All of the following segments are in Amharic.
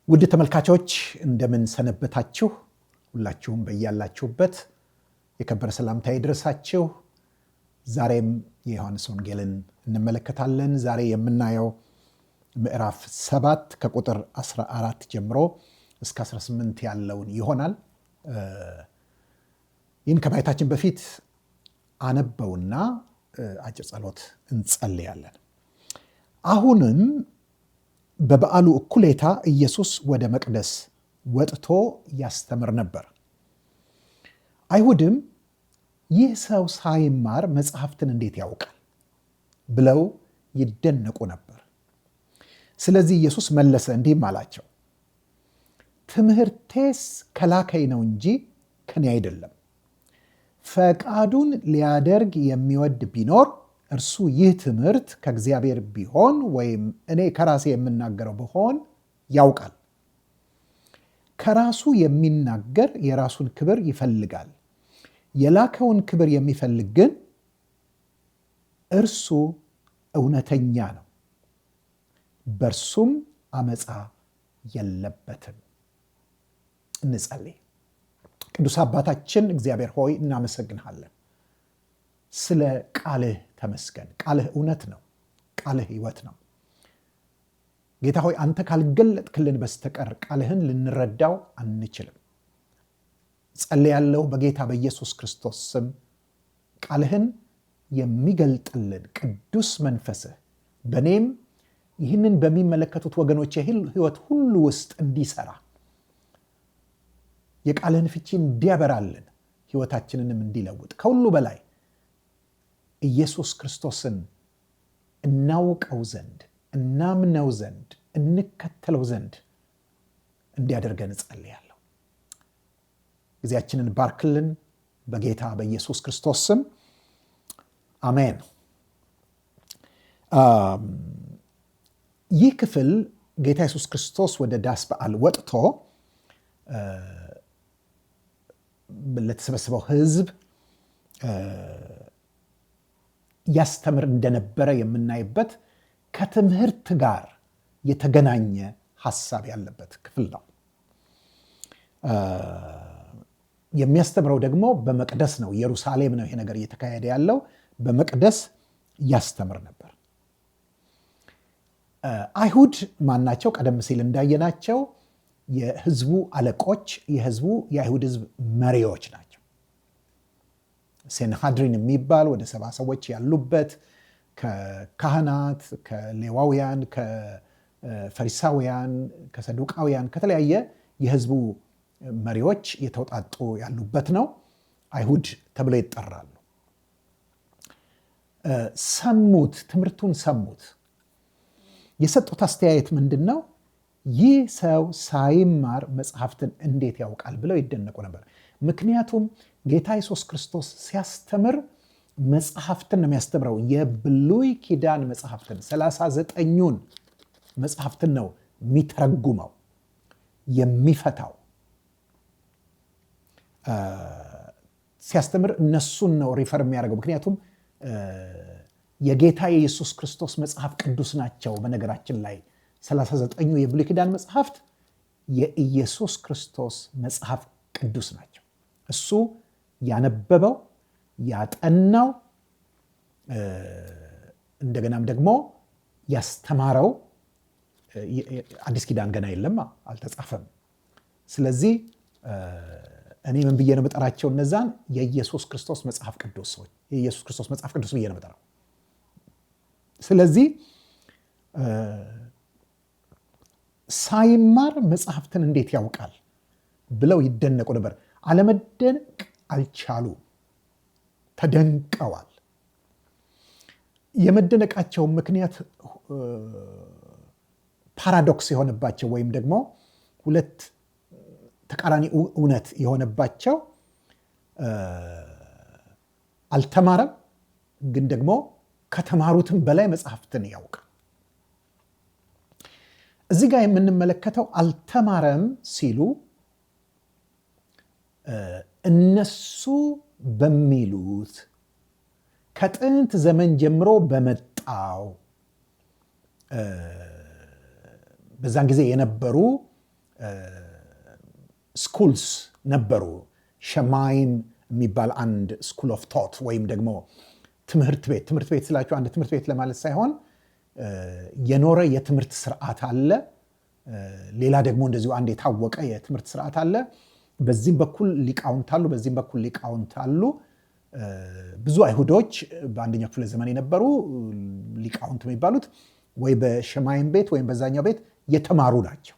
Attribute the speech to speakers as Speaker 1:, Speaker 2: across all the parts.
Speaker 1: ውድ ተመልካቾች እንደምን ሰነበታችሁ? ሁላችሁም በያላችሁበት የከበረ ሰላምታ ይድረሳችሁ። ዛሬም የዮሐንስ ወንጌልን እንመለከታለን። ዛሬ የምናየው ምዕራፍ 7 ከቁጥር 14 ጀምሮ እስከ 18 ያለውን ይሆናል። ይህን ከማየታችን በፊት አነበውና አጭር ጸሎት እንጸልያለን። አሁንም በበዓሉ እኩሌታ ኢየሱስ ወደ መቅደስ ወጥቶ ያስተምር ነበር። አይሁድም ይህ ሰው ሳይማር መጽሐፍትን እንዴት ያውቃል ብለው ይደነቁ ነበር። ስለዚህ ኢየሱስ መለሰ እንዲህም አላቸው፣ ትምህርቴስ ከላከኝ ነው እንጂ ከኔ አይደለም። ፈቃዱን ሊያደርግ የሚወድ ቢኖር እርሱ ይህ ትምህርት ከእግዚአብሔር ቢሆን ወይም እኔ ከራሴ የምናገረው ብሆን ያውቃል። ከራሱ የሚናገር የራሱን ክብር ይፈልጋል። የላከውን ክብር የሚፈልግ ግን እርሱ እውነተኛ ነው፣ በእርሱም አመፃ የለበትም። እንጸልይ። ቅዱስ አባታችን እግዚአብሔር ሆይ እናመሰግንሃለን። ስለ ቃልህ ተመስገን። ቃልህ እውነት ነው። ቃልህ ሕይወት ነው። ጌታ ሆይ አንተ ካልገለጥክልን በስተቀር ቃልህን ልንረዳው አንችልም። ጸልያለሁ በጌታ በኢየሱስ ክርስቶስ ስም ቃልህን የሚገልጥልን ቅዱስ መንፈስህ በእኔም ይህንን በሚመለከቱት ወገኖች ሕይወት ሁሉ ውስጥ እንዲሰራ የቃልህን ፍቺ እንዲያበራልን ሕይወታችንንም እንዲለውጥ ከሁሉ በላይ ኢየሱስ ክርስቶስን እናውቀው ዘንድ እናምነው ዘንድ እንከተለው ዘንድ እንዲያደርገን እጸልያለሁ። ጊዜያችንን ባርክልን በጌታ በኢየሱስ ክርስቶስ ስም አሜን። ይህ ክፍል ጌታ ኢየሱስ ክርስቶስ ወደ ዳስ በዓል ወጥቶ ለተሰበሰበው ሕዝብ ያስተምር እንደነበረ የምናይበት ከትምህርት ጋር የተገናኘ ሐሳብ ያለበት ክፍል ነው። የሚያስተምረው ደግሞ በመቅደስ ነው። ኢየሩሳሌም ነው ይሄ ነገር እየተካሄደ ያለው። በመቅደስ ያስተምር ነበር። አይሁድ ማናቸው? ቀደም ሲል እንዳየናቸው የሕዝቡ አለቆች፣ የአይሁድ ሕዝብ መሪዎች ናቸው። ሴንሃድሪን የሚባል ወደ 70 ሰዎች ያሉበት ከካህናት፣ ከሌዋውያን፣ ከፈሪሳውያን፣ ከሰዱቃውያን ከተለያየ የህዝቡ መሪዎች የተውጣጡ ያሉበት ነው። አይሁድ ተብለው ይጠራሉ። ሰሙት፣ ትምህርቱን ሰሙት። የሰጡት አስተያየት ምንድን ነው? ይህ ሰው ሳይማር መጽሐፍትን እንዴት ያውቃል ብለው ይደነቁ ነበር። ምክንያቱም ጌታ ኢየሱስ ክርስቶስ ሲያስተምር መጽሐፍትን ነው የሚያስተምረው። የብሉይ ኪዳን መጽሐፍትን 39ኙን መጽሐፍትን ነው የሚተረጉመው፣ የሚፈታው። ሲያስተምር እነሱን ነው ሪፈር የሚያደርገው። ምክንያቱም የጌታ የኢየሱስ ክርስቶስ መጽሐፍ ቅዱስ ናቸው። በነገራችን ላይ 39ኙ የብሉይ ኪዳን መጽሐፍት የኢየሱስ ክርስቶስ መጽሐፍ ቅዱስ ናቸው። እሱ ያነበበው ያጠናው እንደገናም ደግሞ ያስተማረው። አዲስ ኪዳን ገና የለም፣ አልተጻፈም። ስለዚህ እኔ ምን ብዬ ነው የምጠራቸው? እነዛን የኢየሱስ ክርስቶስ መጽሐፍ ቅዱስ ሰዎች፣ የኢየሱስ ክርስቶስ መጽሐፍ ቅዱስ ብዬ ነው የምጠራው። ስለዚህ ሳይማር መጽሐፍትን እንዴት ያውቃል ብለው ይደነቁ ነበር። አለመደነቅ አልቻሉ፣ ተደንቀዋል። የመደነቃቸው ምክንያት ፓራዶክስ የሆነባቸው ወይም ደግሞ ሁለት ተቃራኒ እውነት የሆነባቸው፣ አልተማረም፣ ግን ደግሞ ከተማሩትም በላይ መጽሐፍትን ያውቃል። እዚህ ጋር የምንመለከተው አልተማረም ሲሉ እነሱ በሚሉት ከጥንት ዘመን ጀምሮ በመጣው በዛን ጊዜ የነበሩ ስኩልስ ነበሩ። ሸማይን የሚባል አንድ ስኩል ኦፍ ቶት ወይም ደግሞ ትምህርት ቤት ስላችሁ አንድ ትምህርት ቤት ለማለት ሳይሆን የኖረ የትምህርት ስርዓት አለ። ሌላ ደግሞ እንደዚሁ አንድ የታወቀ የትምህርት ስርዓት አለ። በዚህም በኩል ሊቃውንት አሉ፣ በዚህም በኩል ሊቃውንት አሉ። ብዙ አይሁዶች በአንደኛው ክፍለ ዘመን የነበሩ ሊቃውንት የሚባሉት ወይ በሸማይን ቤት ወይም በዛኛው ቤት የተማሩ ናቸው።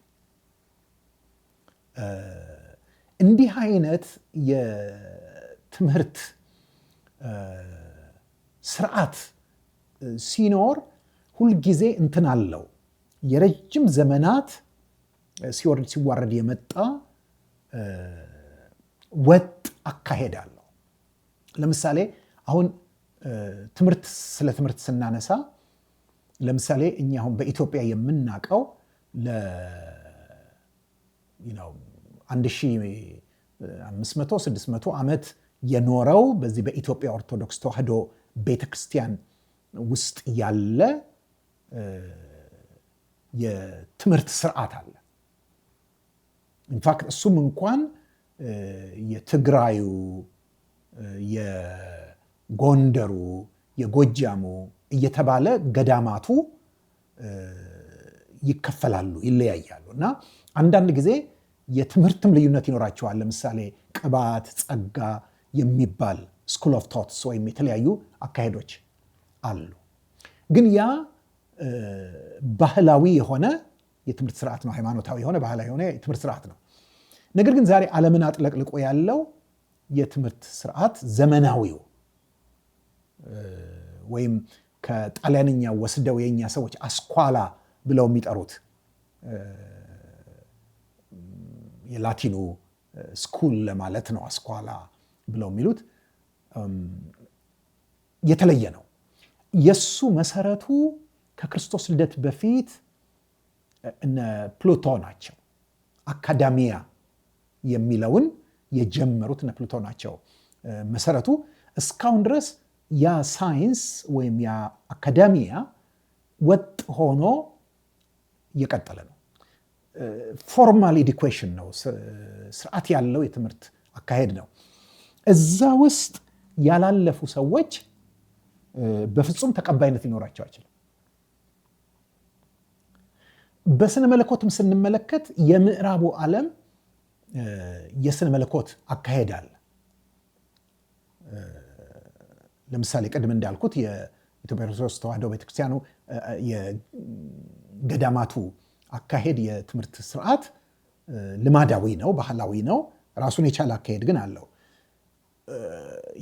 Speaker 1: እንዲህ አይነት የትምህርት ስርዓት ሲኖር ሁልጊዜ እንትን አለው። የረጅም ዘመናት ሲወርድ ሲዋረድ የመጣ ወጥ አካሄድ አለው። ለምሳሌ አሁን ስለ ትምህርት ስናነሳ ለምሳሌ እኛ አሁን በኢትዮጵያ የምናውቀው ለ1500 600 ዓመት የኖረው በዚህ በኢትዮጵያ ኦርቶዶክስ ተዋሕዶ ቤተክርስቲያን ውስጥ ያለ የትምህርት ስርዓት አለ። ኢንፋክት እሱም እንኳን የትግራዩ፣ የጎንደሩ፣ የጎጃሙ እየተባለ ገዳማቱ ይከፈላሉ፣ ይለያያሉ። እና አንዳንድ ጊዜ የትምህርትም ልዩነት ይኖራቸዋል። ለምሳሌ ቅባት፣ ጸጋ የሚባል ስኩል ኦፍ ቶትስ ወይም የተለያዩ አካሄዶች አሉ። ግን ያ ባህላዊ የሆነ የትምህርት ስርዓት ነው። ሃይማኖታዊ የሆነ ባህላዊ የሆነ የትምህርት ስርዓት ነው። ነገር ግን ዛሬ ዓለምን አጥለቅልቆ ያለው የትምህርት ስርዓት ዘመናዊው ወይም ከጣሊያንኛ ወስደው የኛ ሰዎች አስኳላ ብለው የሚጠሩት የላቲኑ ስኩል ለማለት ነው። አስኳላ ብለው የሚሉት የተለየ ነው። የሱ መሰረቱ ከክርስቶስ ልደት በፊት እነ ፕሉቶ ናቸው። አካዳሚያ የሚለውን የጀመሩት እነ ፕሉቶ ናቸው መሰረቱ። እስካሁን ድረስ ያ ሳይንስ ወይም ያ አካዳሚያ ወጥ ሆኖ እየቀጠለ ነው። ፎርማል ኤዱኬሽን ነው፣ ስርዓት ያለው የትምህርት አካሄድ ነው። እዛ ውስጥ ያላለፉ ሰዎች በፍጹም ተቀባይነት ሊኖራቸው አይችልም። በስነ መለኮትም ስንመለከት የምዕራቡ ዓለም የስነ መለኮት አካሄድ አለ። ለምሳሌ ቅድም እንዳልኩት የኢትዮጵያ ኦርቶዶክስ ተዋሕዶ ቤተክርስቲያኑ የገዳማቱ አካሄድ የትምህርት ስርዓት ልማዳዊ ነው፣ ባህላዊ ነው። ራሱን የቻለ አካሄድ ግን አለው።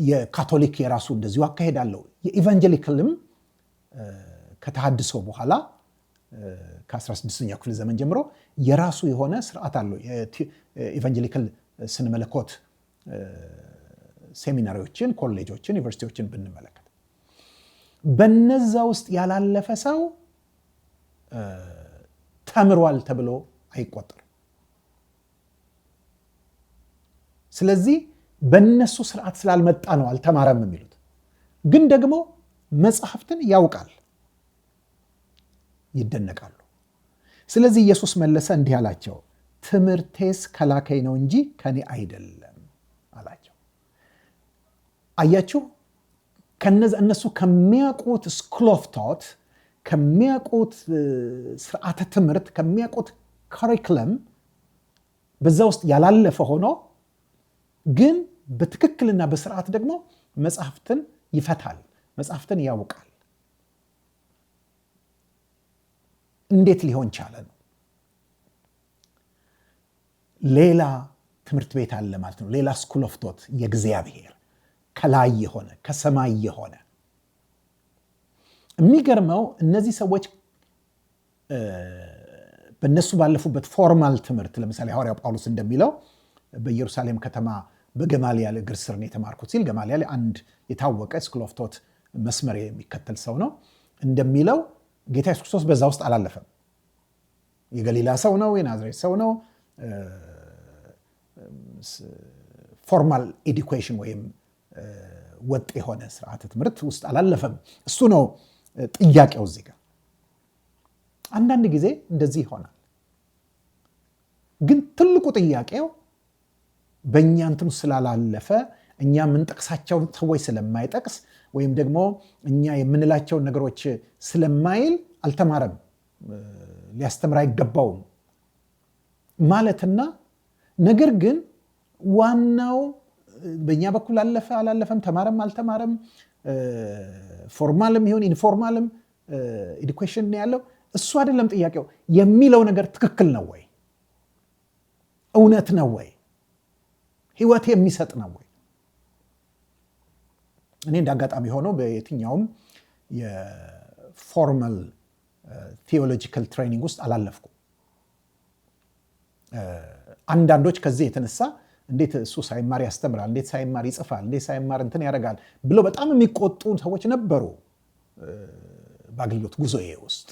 Speaker 1: የካቶሊክ የራሱ እንደዚሁ አካሄድ አለው። የኢቫንጀሊካልም ከተሐድሶ በኋላ ከ16ኛው ክፍለ ዘመን ጀምሮ የራሱ የሆነ ስርዓት አለው። የኢቫንጀሊካል ስነ መለኮት ሴሚናሪዎችን፣ ኮሌጆችን፣ ዩኒቨርሲቲዎችን ብንመለከት በነዛ ውስጥ ያላለፈ ሰው ተምሯል ተብሎ አይቆጠርም። ስለዚህ በነሱ ስርዓት ስላልመጣ ነው አልተማረም የሚሉት። ግን ደግሞ መጽሐፍትን ያውቃል፣ ይደነቃሉ። ስለዚህ ኢየሱስ መለሰ እንዲህ አላቸው፣ ትምህርቴስ ከላከኝ ነው እንጂ ከኔ አይደለም አላቸው። አያችሁ፣ እነሱ ከሚያውቁት ስኩል ኦፍ ቶት፣ ከሚያውቁት ስርዓተ ትምህርት፣ ከሚያውቁት ካሪክለም በዛ ውስጥ ያላለፈ ሆኖ ግን በትክክልና በስርዓት ደግሞ መጽሐፍትን ይፈታል፣ መጽሐፍትን ያውቃል። እንዴት ሊሆን ቻለ ነው? ሌላ ትምህርት ቤት አለ ማለት ነው። ሌላ ስኩል ኦፍ ቶት፣ የእግዚአብሔር ከላይ የሆነ ከሰማይ የሆነ። የሚገርመው እነዚህ ሰዎች በእነሱ ባለፉበት ፎርማል ትምህርት፣ ለምሳሌ ሐዋርያው ጳውሎስ እንደሚለው በኢየሩሳሌም ከተማ በገማልያል እግር ስር ነው የተማርኩት ሲል፣ ገማልያል አንድ የታወቀ ስኩል ኦፍ ቶት መስመር የሚከተል ሰው ነው። እንደሚለው ጌታ ኢየሱስ ክርስቶስ በዛ ውስጥ አላለፈም። የገሊላ ሰው ነው፣ የናዝሬት ሰው ነው። ፎርማል ኤዱኬሽን ወይም ወጥ የሆነ ስርዓተ ትምህርት ውስጥ አላለፈም። እሱ ነው ጥያቄው እዚህ ጋር። አንዳንድ ጊዜ እንደዚህ ይሆናል። ግን ትልቁ ጥያቄው በእኛ እንትኑ ስላላለፈ እኛ የምንጠቅሳቸውን ሰዎች ስለማይጠቅስ ወይም ደግሞ እኛ የምንላቸውን ነገሮች ስለማይል አልተማረም፣ ሊያስተምር አይገባውም ማለትና ነገር ግን ዋናው በእኛ በኩል አለፈ አላለፈም፣ ተማረም አልተማረም፣ ፎርማልም ይሁን ኢንፎርማልም ኤዱኬሽን ያለው እሱ አይደለም ጥያቄው። የሚለው ነገር ትክክል ነው ወይ? እውነት ነው ወይ? ህይወት የሚሰጥ ነው ወይ? እኔ እንደ አጋጣሚ ሆነው በየትኛውም የፎርማል ቴዎሎጂካል ትሬኒንግ ውስጥ አላለፍኩም። አንዳንዶች ከዚህ የተነሳ እንዴት እሱ ሳይማር ያስተምራል፣ እንዴት ሳይማር ይጽፋል፣ እንዴት ሳይማር እንትን ያደርጋል ብለው በጣም የሚቆጡ ሰዎች ነበሩ በአገልግሎት ጉዞዬ ውስጥ።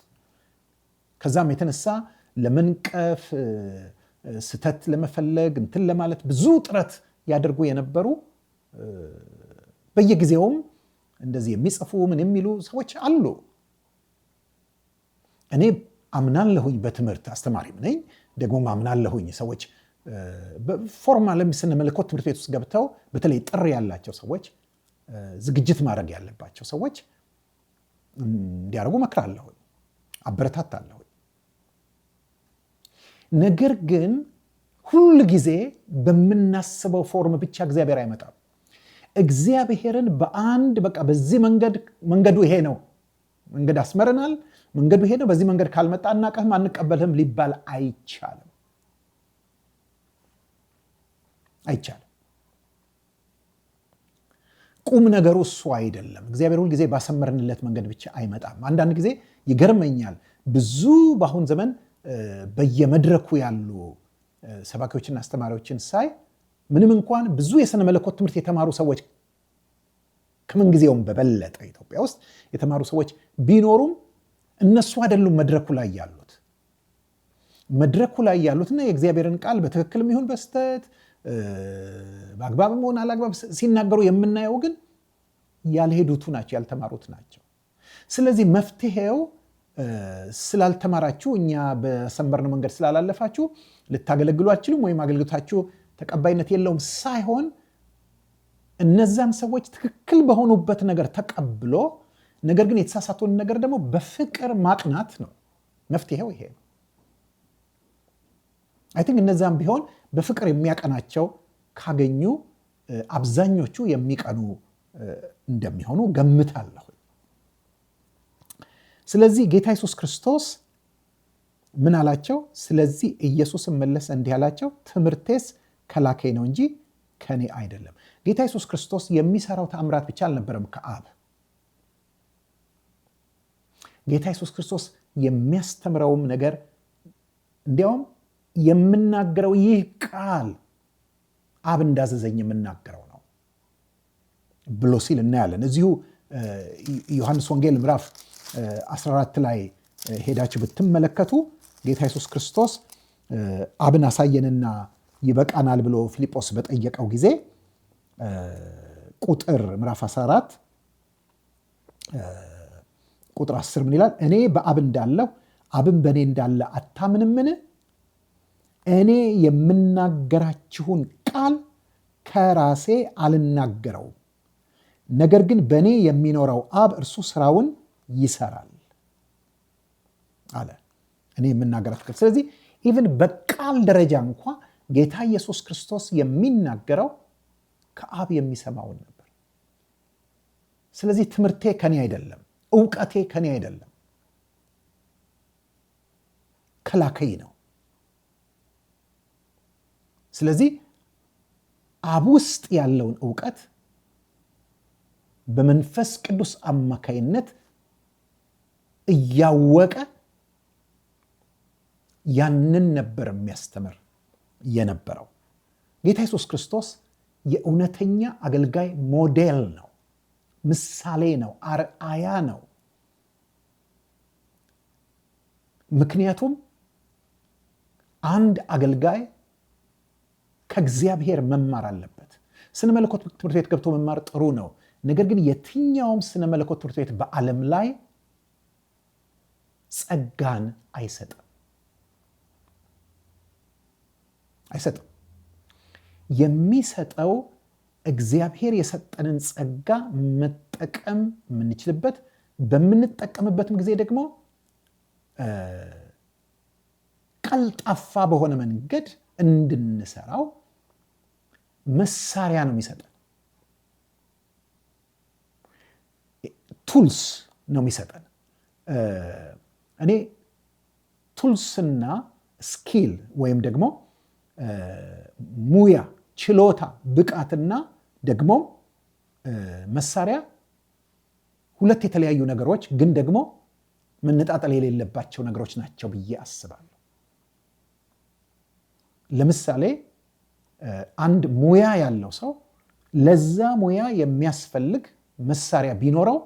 Speaker 1: ከዛም የተነሳ ለመንቀፍ፣ ስተት ለመፈለግ፣ እንትን ለማለት ብዙ ጥረት ያደርጉ የነበሩ በየጊዜውም እንደዚህ የሚጽፉ ምን የሚሉ ሰዎች አሉ። እኔ አምናለሁኝ፣ በትምህርት አስተማሪም ነኝ፣ ደግሞ አምናለሁኝ ሰዎች በፎርማልም ስነ መለኮት ትምህርት ቤት ውስጥ ገብተው በተለይ ጥሪ ያላቸው ሰዎች፣ ዝግጅት ማድረግ ያለባቸው ሰዎች እንዲያደርጉ መክራለሁኝ፣ አበረታታለሁኝ። ነገር ግን ሁል ጊዜ በምናስበው ፎርም ብቻ እግዚአብሔር አይመጣም። እግዚአብሔርን በአንድ በቃ በዚህ መንገዱ ይሄ ነው፣ መንገድ አስመረናል፣ መንገዱ ይሄ ነው፣ በዚህ መንገድ ካልመጣ አናቀህም፣ አንቀበልህም ሊባል አይቻልም። ቁም ነገሩ እሱ አይደለም። እግዚአብሔር ሁል ጊዜ ባሰመርንለት መንገድ ብቻ አይመጣም። አንዳንድ ጊዜ ይገርመኛል፣ ብዙ በአሁን ዘመን በየመድረኩ ያሉ ሰባኪዎችና አስተማሪዎችን ሳይ ምንም እንኳን ብዙ የሥነ መለኮት ትምህርት የተማሩ ሰዎች ከምን ጊዜውም በበለጠ ኢትዮጵያ ውስጥ የተማሩ ሰዎች ቢኖሩም እነሱ አይደሉም መድረኩ ላይ ያሉት። መድረኩ ላይ ያሉትና የእግዚአብሔርን ቃል በትክክልም ይሁን በስተት በአግባብም ሆነ አላግባብ ሲናገሩ የምናየው ግን ያልሄዱቱ ናቸው፣ ያልተማሩት ናቸው። ስለዚህ መፍትሄው ስላልተማራችሁ፣ እኛ በሰመርነው መንገድ ስላላለፋችሁ ልታገለግሉ አትችሉም ወይም አገልግሎታችሁ ተቀባይነት የለውም ሳይሆን እነዛን ሰዎች ትክክል በሆኑበት ነገር ተቀብሎ ነገር ግን የተሳሳቱን ነገር ደግሞ በፍቅር ማቅናት ነው። መፍትሄው ይሄ ነው። አይ ቲንክ እነዛም ቢሆን በፍቅር የሚያቀናቸው ካገኙ አብዛኞቹ የሚቀኑ እንደሚሆኑ ገምታለሁ። ስለዚህ ጌታ ኢየሱስ ክርስቶስ ምን አላቸው? ስለዚህ ኢየሱስን መለሰ እንዲህ አላቸው፣ ትምህርቴስ ከላከኝ ነው እንጂ ከኔ አይደለም። ጌታ ኢየሱስ ክርስቶስ የሚሰራው ተአምራት ብቻ አልነበረም ከአብ። ጌታ ኢየሱስ ክርስቶስ የሚያስተምረውም ነገር እንዲያውም የምናገረው ይህ ቃል አብ እንዳዘዘኝ የምናገረው ነው ብሎ ሲል እናያለን። እዚሁ ዮሐንስ ወንጌል ምዕራፍ 14 ላይ ሄዳችሁ ብትመለከቱ ጌታ ኢየሱስ ክርስቶስ አብን አሳየንና ይበቃናል ብሎ ፊልጶስ በጠየቀው ጊዜ ቁጥር ምዕራፍ 14 ቁጥር 10 ምን ይላል? እኔ በአብ እንዳለሁ አብን በእኔ እንዳለ አታምንምን? እኔ የምናገራችሁን ቃል ከራሴ አልናገረውም፣ ነገር ግን በእኔ የሚኖረው አብ እርሱ ስራውን ይሰራል አለ። እኔ የምናገራችሁ። ስለዚህ ኢቭን በቃል ደረጃ እንኳ ጌታ ኢየሱስ ክርስቶስ የሚናገረው ከአብ የሚሰማውን ነበር። ስለዚህ ትምህርቴ ከኔ አይደለም፣ እውቀቴ ከኔ አይደለም፣ ከላከኝ ነው። ስለዚህ አብ ውስጥ ያለውን እውቀት በመንፈስ ቅዱስ አማካይነት እያወቀ ያንን ነበር የሚያስተምር የነበረው። ጌታ ኢየሱስ ክርስቶስ የእውነተኛ አገልጋይ ሞዴል ነው፣ ምሳሌ ነው፣ አርአያ ነው። ምክንያቱም አንድ አገልጋይ ከእግዚአብሔር መማር አለበት። ስነ መለኮት ትምህርት ቤት ገብቶ መማር ጥሩ ነው። ነገር ግን የትኛውም ስነ መለኮት ትምህርት ቤት በዓለም ላይ ጸጋን አይሰጥም። አይሰጥም። የሚሰጠው እግዚአብሔር የሰጠንን ጸጋ መጠቀም የምንችልበት፣ በምንጠቀምበትም ጊዜ ደግሞ ቀልጣፋ በሆነ መንገድ እንድንሰራው መሳሪያ ነው የሚሰጠን። ቱልስ ነው የሚሰጠን። እኔ ቱልስና ስኪል ወይም ደግሞ ሙያ፣ ችሎታ፣ ብቃትና ደግሞ መሳሪያ ሁለት የተለያዩ ነገሮች ግን ደግሞ መነጣጠል የሌለባቸው ነገሮች ናቸው ብዬ አስባለሁ። ለምሳሌ አንድ ሙያ ያለው ሰው ለዛ ሙያ የሚያስፈልግ መሳሪያ ቢኖረው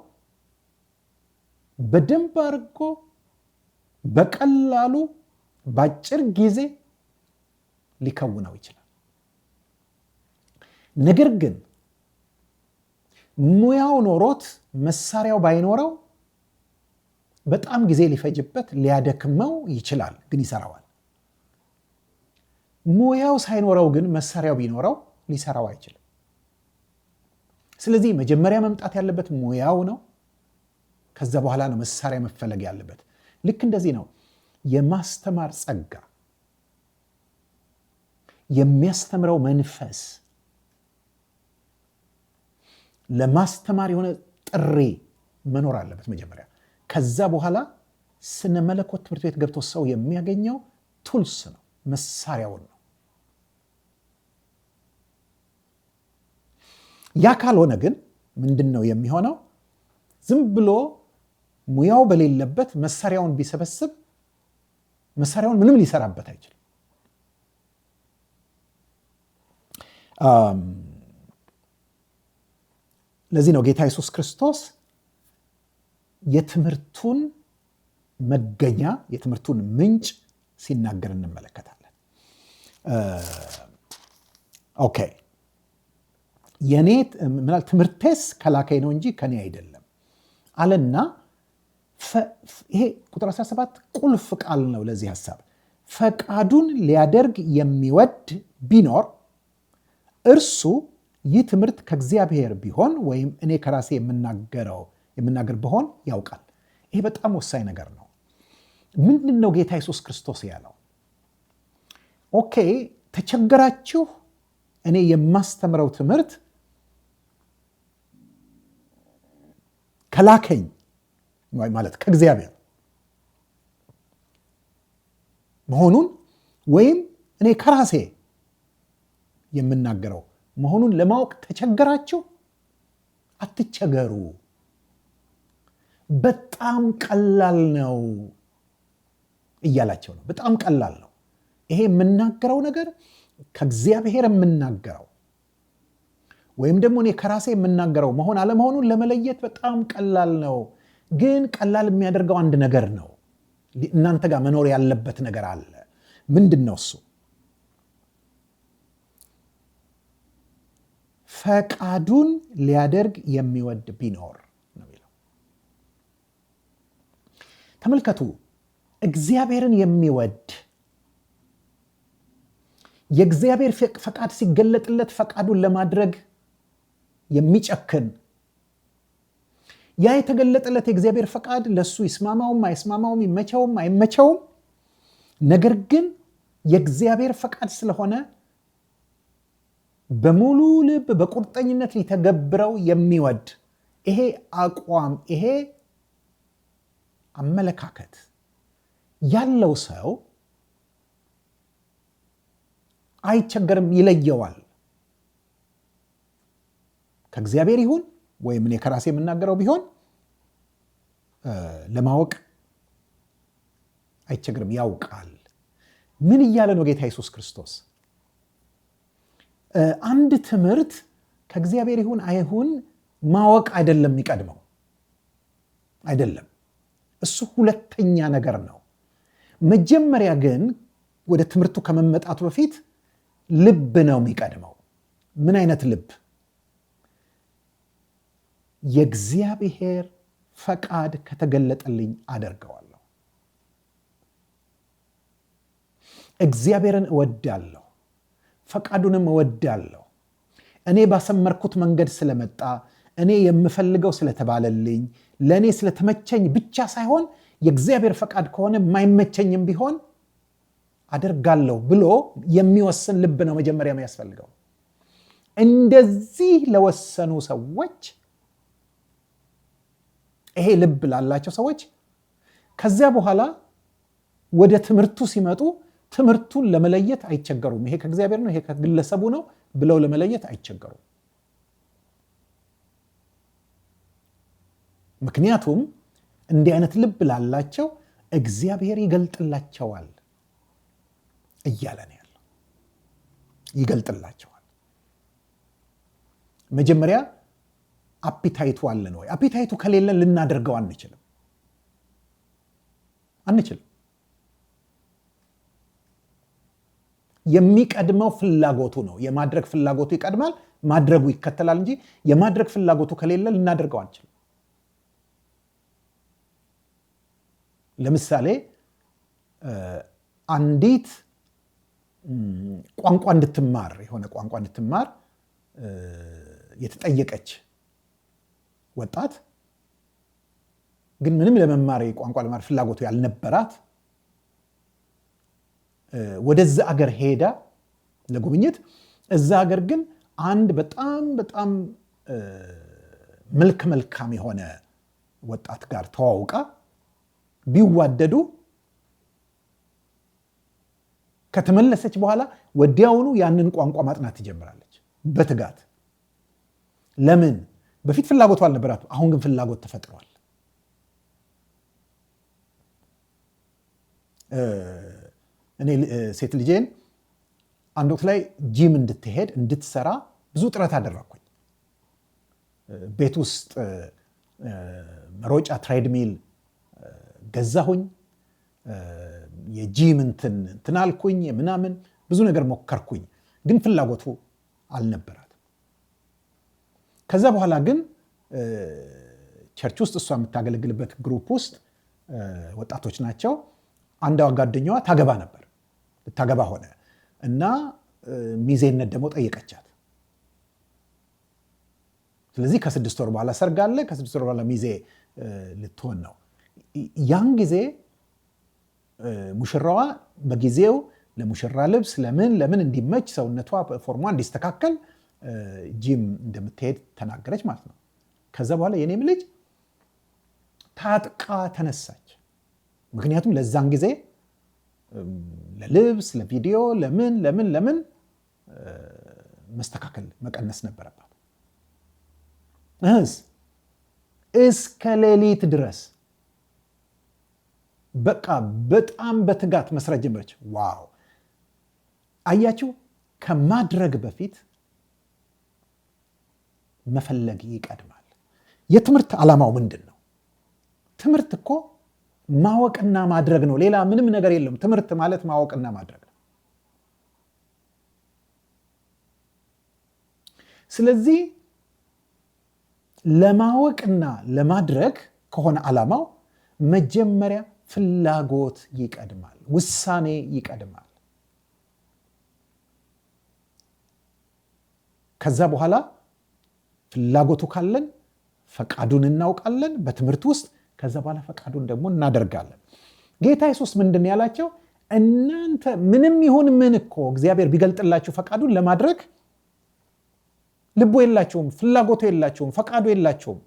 Speaker 1: በደንብ አድርጎ በቀላሉ በአጭር ጊዜ ሊከውነው ይችላል። ነገር ግን ሙያው ኖሮት መሳሪያው ባይኖረው በጣም ጊዜ ሊፈጅበት ሊያደክመው ይችላል፣ ግን ይሰራዋል። ሙያው ሳይኖረው ግን መሳሪያው ቢኖረው ሊሰራው አይችልም። ስለዚህ መጀመሪያ መምጣት ያለበት ሙያው ነው። ከዛ በኋላ ነው መሳሪያ መፈለግ ያለበት። ልክ እንደዚህ ነው የማስተማር ጸጋ፣ የሚያስተምረው መንፈስ፣ ለማስተማር የሆነ ጥሪ መኖር አለበት መጀመሪያ። ከዛ በኋላ ስነ መለኮት ትምህርት ቤት ገብቶ ሰው የሚያገኘው ቱልስ ነው፣ መሳሪያውን ነው። ያ ካልሆነ ግን ምንድን ነው የሚሆነው? ዝም ብሎ ሙያው በሌለበት መሳሪያውን ቢሰበስብ መሳሪያውን ምንም ሊሰራበት አይችልም። ለዚህ ነው ጌታ ኢየሱስ ክርስቶስ የትምህርቱን መገኛ፣ የትምህርቱን ምንጭ ሲናገር እንመለከታለን። ኦኬ የኔ ትምህርቴስ ከላከኝ ነው እንጂ ከኔ አይደለም አለና፣ ይሄ ቁጥር 17 ቁልፍ ቃል ነው ለዚህ ሐሳብ። ፈቃዱን ሊያደርግ የሚወድ ቢኖር እርሱ ይህ ትምህርት ከእግዚአብሔር ቢሆን ወይም እኔ ከራሴ የምናገር ብሆን ያውቃል። ይሄ በጣም ወሳኝ ነገር ነው። ምንድን ነው ጌታ ኢየሱስ ክርስቶስ ያለው? ኦኬ ተቸገራችሁ፣ እኔ የማስተምረው ትምህርት ከላከኝ ማለት ከእግዚአብሔር መሆኑን ወይም እኔ ከራሴ የምናገረው መሆኑን ለማወቅ ተቸገራችሁ፣ አትቸገሩ። በጣም ቀላል ነው እያላቸው ነው። በጣም ቀላል ነው። ይሄ የምናገረው ነገር ከእግዚአብሔር የምናገረው ወይም ደግሞ እኔ ከራሴ የምናገረው መሆን አለመሆኑን ለመለየት በጣም ቀላል ነው። ግን ቀላል የሚያደርገው አንድ ነገር ነው። እናንተ ጋር መኖር ያለበት ነገር አለ። ምንድን ነው እሱ? ፈቃዱን ሊያደርግ የሚወድ ቢኖር ነው የሚለው። ተመልከቱ፣ እግዚአብሔርን የሚወድ የእግዚአብሔር ፈቃድ ሲገለጥለት ፈቃዱን ለማድረግ የሚጨክን፣ ያ የተገለጠለት የእግዚአብሔር ፈቃድ ለሱ ይስማማውም አይስማማውም፣ ይመቸውም አይመቸውም፣ ነገር ግን የእግዚአብሔር ፈቃድ ስለሆነ በሙሉ ልብ በቁርጠኝነት ሊተገብረው የሚወድ ይሄ አቋም፣ ይሄ አመለካከት ያለው ሰው አይቸገርም፣ ይለየዋል። ከእግዚአብሔር ይሁን ወይም እኔ ከራሴ የምናገረው ቢሆን ለማወቅ አይቸገርም፣ ያውቃል። ምን እያለ ነው ጌታ ኢየሱስ ክርስቶስ? አንድ ትምህርት ከእግዚአብሔር ይሁን አይሁን ማወቅ አይደለም የሚቀድመው፣ አይደለም። እሱ ሁለተኛ ነገር ነው። መጀመሪያ ግን ወደ ትምህርቱ ከመመጣቱ በፊት ልብ ነው የሚቀድመው። ምን አይነት ልብ? የእግዚአብሔር ፈቃድ ከተገለጠልኝ አደርገዋለሁ። እግዚአብሔርን እወዳለሁ። ፈቃዱንም እወዳለሁ። እኔ ባሰመርኩት መንገድ ስለመጣ፣ እኔ የምፈልገው ስለተባለልኝ፣ ለእኔ ስለተመቸኝ ብቻ ሳይሆን የእግዚአብሔር ፈቃድ ከሆነ የማይመቸኝም ቢሆን አደርጋለሁ ብሎ የሚወስን ልብ ነው መጀመሪያ የሚያስፈልገው። እንደዚህ ለወሰኑ ሰዎች፣ ይሄ ልብ ላላቸው ሰዎች ከዚያ በኋላ ወደ ትምህርቱ ሲመጡ ትምህርቱን ለመለየት አይቸገሩም። ይሄ ከእግዚአብሔር ነው፣ ይሄ ከግለሰቡ ነው ብለው ለመለየት አይቸገሩም። ምክንያቱም እንዲህ አይነት ልብ ላላቸው እግዚአብሔር ይገልጥላቸዋል እያለ ነው ያለው። ይገልጥላቸዋል። መጀመሪያ አፒታይቱ አለን ወይ? አፒታይቱ ከሌለን ልናደርገው አንችልም። የሚቀድመው ፍላጎቱ ነው። የማድረግ ፍላጎቱ ይቀድማል፣ ማድረጉ ይከተላል እንጂ የማድረግ ፍላጎቱ ከሌለ ልናደርገው አንችልም። ለምሳሌ አንዲት ቋንቋ እንድትማር የሆነ ቋንቋ እንድትማር የተጠየቀች ወጣት ግን ምንም ለመማር ቋንቋ ለማር ፍላጎቱ ያልነበራት ወደዛ አገር ሄዳ ለጉብኝት፣ እዛ አገር ግን አንድ በጣም በጣም መልካም የሆነ ወጣት ጋር ተዋውቃ ቢዋደዱ ከተመለሰች በኋላ ወዲያውኑ ያንን ቋንቋ ማጥናት ትጀምራለች በትጋት። ለምን? በፊት ፍላጎቱ አልነበራትም፣ አሁን ግን ፍላጎት ተፈጥሯል። እኔ ሴት ልጄን አንድ ወቅት ላይ ጂም እንድትሄድ እንድትሰራ ብዙ ጥረት አደረኩኝ። ቤት ውስጥ መሮጫ ትሬድሚል ገዛሁኝ። የጂም እንትን አልኩኝ፣ ምናምን ብዙ ነገር ሞከርኩኝ፣ ግን ፍላጎቱ አልነበራትም። ከዛ በኋላ ግን ቸርች ውስጥ እሷ የምታገለግልበት ግሩፕ ውስጥ ወጣቶች ናቸው። አንዷ ጓደኛዋ ታገባ ነበር፣ ልታገባ ሆነ እና ሚዜነት ደግሞ ጠየቀቻት። ስለዚህ ከ6 ወር በኋላ ሰርግ አለ፣ ከ6 ወር በኋላ ሚዜ ልትሆን ነው። ያን ጊዜ ሙሽራዋ በጊዜው ለሙሽራ ልብስ ለምን እንዲመች ሰውነቷ ፎርሟ እንዲስተካከል ጂም እንደምትሄድ ተናገረች ማለት ነው። ከዛ በኋላ የኔም ልጅ ታጥቃ ተነሳች። ምክንያቱም ለዛን ጊዜ ለልብስ፣ ለቪዲዮ፣ ለምን መስተካከል መቀነስ ነበረባት። እስከ ሌሊት ድረስ በቃ በጣም በትጋት መስራት ጀመረች። ዋው! አያችሁ፣ ከማድረግ በፊት መፈለግ ይቀድማል። የትምህርት ዓላማው ምንድን ነው? ትምህርት እኮ ማወቅና ማድረግ ነው። ሌላ ምንም ነገር የለም። ትምህርት ማለት ማወቅና ማድረግ ነው። ስለዚህ ለማወቅና ለማድረግ ከሆነ ዓላማው መጀመሪያ ፍላጎት ይቀድማል፣ ውሳኔ ይቀድማል። ከዛ በኋላ ፍላጎቱ ካለን ፈቃዱን እናውቃለን በትምህርት ውስጥ። ከዛ በኋላ ፈቃዱን ደግሞ እናደርጋለን። ጌታ ኢየሱስ ምንድን ያላቸው? እናንተ ምንም ይሁን ምን እኮ እግዚአብሔር ቢገልጥላችሁ ፈቃዱን ለማድረግ ልቦ የላቸውም፣ ፍላጎቱ የላቸውም፣ ፈቃዱ የላቸውም።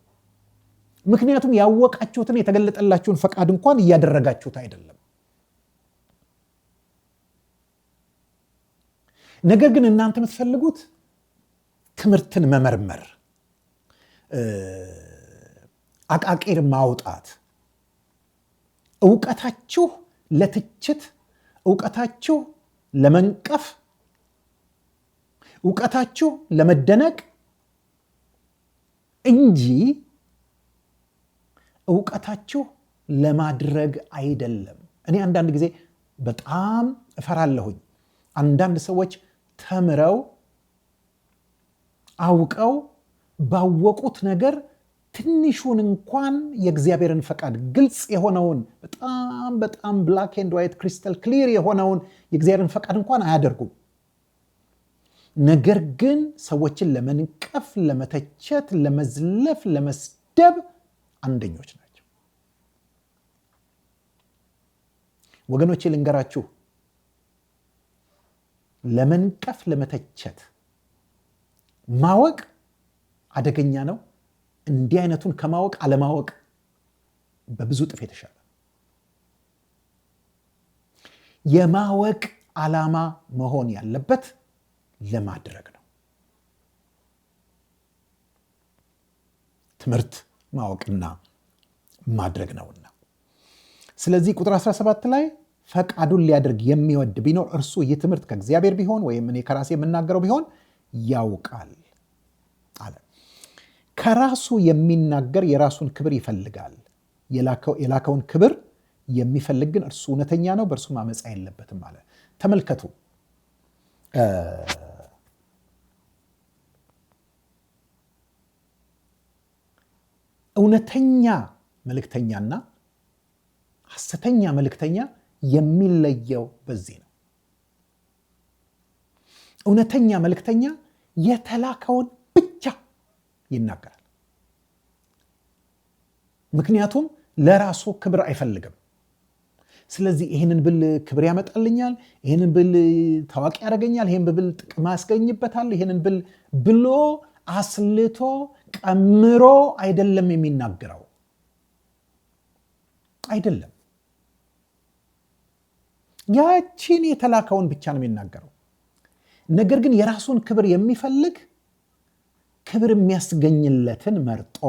Speaker 1: ምክንያቱም ያወቃችሁትን የተገለጠላችሁን ፈቃድ እንኳን እያደረጋችሁት አይደለም። ነገር ግን እናንተ የምትፈልጉት ትምህርትን መመርመር፣ አቃቂር ማውጣት፣ ዕውቀታችሁ ለትችት፣ ዕውቀታችሁ ለመንቀፍ፣ ዕውቀታችሁ ለመደነቅ እንጂ ዕውቀታችሁ ለማድረግ አይደለም። እኔ አንዳንድ ጊዜ በጣም እፈራለሁኝ። አንዳንድ ሰዎች ተምረው አውቀው ባወቁት ነገር ትንሹን እንኳን የእግዚአብሔርን ፈቃድ ግልጽ የሆነውን በጣም ብላክ ኤንድ ዋይት ክሪስታል ክሊር የሆነውን የእግዚአብሔርን ፈቃድ እንኳን አያደርጉም። ነገር ግን ሰዎችን ለመንቀፍ፣ ለመተቸት፣ ለመዝለፍ፣ ለመስደብ አንደኞች ናቸው። ወገኖቼ ልንገራችሁ፣ ለመንቀፍ፣ ለመተቸት ማወቅ አደገኛ ነው። እንዲህ አይነቱን ከማወቅ አለማወቅ በብዙ እጥፍ የተሻለ። የማወቅ ዓላማ መሆን ያለበት ለማድረግ ነው። ትምህርት ማወቅና ማድረግ ነውና። ስለዚህ ቁጥር 17 ላይ ፈቃዱን ሊያደርግ የሚወድ ቢኖር እርሱ ይህ ትምህርት ከእግዚአብሔር ቢሆን ወይም እኔ ከራሴ የምናገረው ቢሆን ያውቃል አለ። ከራሱ የሚናገር የራሱን ክብር ይፈልጋል። የላከውን ክብር የሚፈልግ ግን እርሱ እውነተኛ ነው፣ በእርሱም አመፃ የለበትም አለ። ተመልከቱ፣ እውነተኛ መልእክተኛና ሐሰተኛ መልእክተኛ የሚለየው በዚህ ነው። እውነተኛ መልእክተኛ የተላከውን ብቻ ይናገራል። ምክንያቱም ለራሱ ክብር አይፈልግም። ስለዚህ ይህንን ብል ክብር ያመጣልኛል፣ ይህንን ብል ታዋቂ ያደርገኛል፣ ይህን ብል ጥቅም ያስገኝበታል፣ ይህንን ብል ብሎ አስልቶ ቀምሮ አይደለም የሚናገረው። አይደለም፣ ያቺን የተላከውን ብቻ ነው የሚናገረው። ነገር ግን የራሱን ክብር የሚፈልግ ክብር የሚያስገኝለትን መርጦ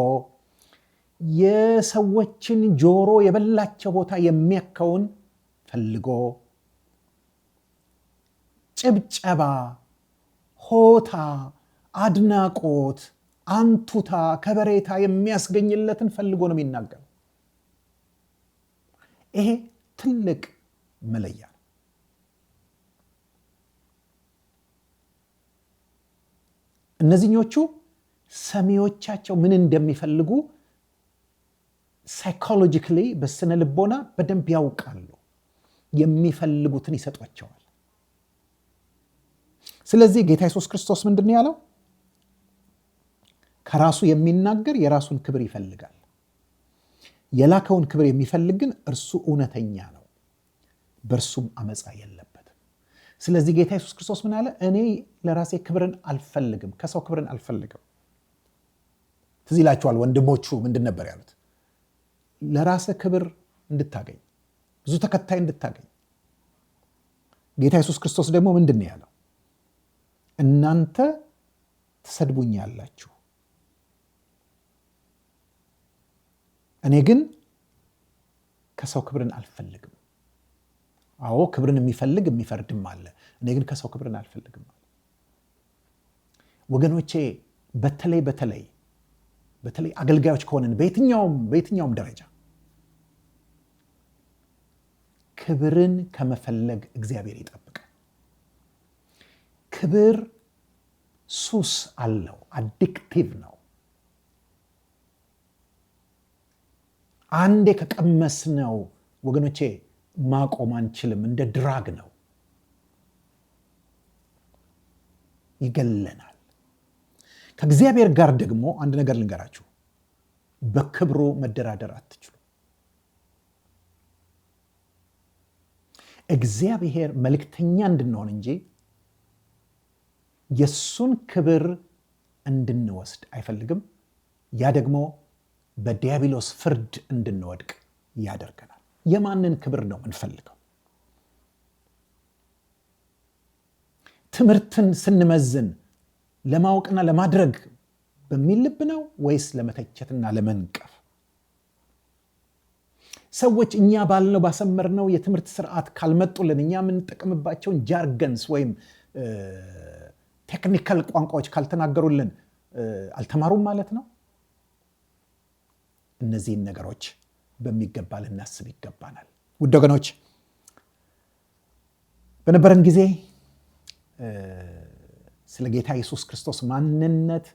Speaker 1: የሰዎችን ጆሮ የበላቸው ቦታ የሚያከውን ፈልጎ ጭብጨባ፣ ሆታ፣ አድናቆት፣ አንቱታ፣ ከበሬታ የሚያስገኝለትን ፈልጎ ነው የሚናገረው። ይሄ ትልቅ መለያ ነው። እነዚህኞቹ ሰሚዎቻቸው ምን እንደሚፈልጉ ሳይኮሎጂካሊ በስነ ልቦና በደንብ ያውቃሉ። የሚፈልጉትን ይሰጧቸዋል። ስለዚህ ጌታ ኢየሱስ ክርስቶስ ምንድን ነው ያለው? ከራሱ የሚናገር የራሱን ክብር ይፈልጋል። የላከውን ክብር የሚፈልግ ግን እርሱ እውነተኛ ነው፣ በእርሱም አመፃ የለበትም። ስለዚህ ጌታ ኢየሱስ ክርስቶስ ምን አለ? እኔ ለራሴ ክብርን አልፈልግም፣ ከሰው ክብርን አልፈልግም። ትዝ ይላችኋል ወንድሞቹ ምንድን ነበር ያሉት? ለራሴ ክብር እንድታገኝ፣ ብዙ ተከታይ እንድታገኝ። ጌታ ኢየሱስ ክርስቶስ ደግሞ ምንድን ነው ያለው? እናንተ ትሰድቡኛላችሁ፣ እኔ ግን ከሰው ክብርን አልፈልግም። አዎ ክብርን የሚፈልግ የሚፈርድም አለ። እኔ ግን ከሰው ክብርን አልፈልግም አለ። ወገኖቼ በተለይ አገልጋዮች ከሆንን በየትኛውም ደረጃ ክብርን ከመፈለግ እግዚአብሔር ይጠብቃል። ክብር ሱስ አለው፣ አዲክቲቭ ነው። አንዴ ከቀመስነው ወገኖቼ ማቆም አንችልም። እንደ ድራግ ነው፣ ይገለናል። ከእግዚአብሔር ጋር ደግሞ አንድ ነገር ልንገራችሁ፣ በክብሩ መደራደር አትችሉ። እግዚአብሔር መልእክተኛ እንድንሆን እንጂ የሱን ክብር እንድንወስድ አይፈልግም። ያ ደግሞ በዲያብሎስ ፍርድ እንድንወድቅ ያደርገናል። የማንን ክብር ነው የምንፈልገው? ትምህርትን ስንመዝን ለማወቅና ለማድረግ በሚል ልብ ነው ወይስ ለመተቸትና ለመንቀፍ? ሰዎች እኛ ባልነው ባሰመርነው የትምህርት ስርዓት ካልመጡልን፣ እኛ የምንጠቀምባቸውን ጃርገንስ ወይም ቴክኒካል ቋንቋዎች ካልተናገሩልን አልተማሩም ማለት ነው? እነዚህን ነገሮች በሚገባ ልናስብ ይገባናል። ውድ ወገኖች በነበረን ጊዜ ስለ ጌታ ኢየሱስ ክርስቶስ ማንነት፣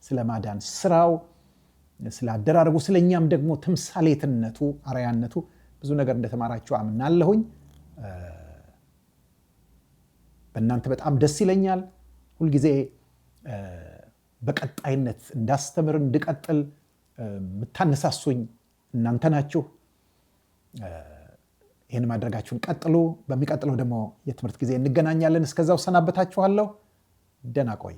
Speaker 1: ስለ ማዳን ስራው፣ ስለ አደራረጉ፣ ስለ እኛም ደግሞ ተምሳሌትነቱ፣ አርአያነቱ ብዙ ነገር እንደተማራችሁ አምናለሁኝ። በእናንተ በጣም ደስ ይለኛል። ሁልጊዜ በቀጣይነት እንዳስተምር እንድቀጥል የምታነሳሱኝ እናንተ ናችሁ። ይህን ማድረጋችሁን ቀጥሉ። በሚቀጥለው ደግሞ የትምህርት ጊዜ እንገናኛለን። እስከዛው ሰናበታችኋለሁ። ደህና ቆዩ።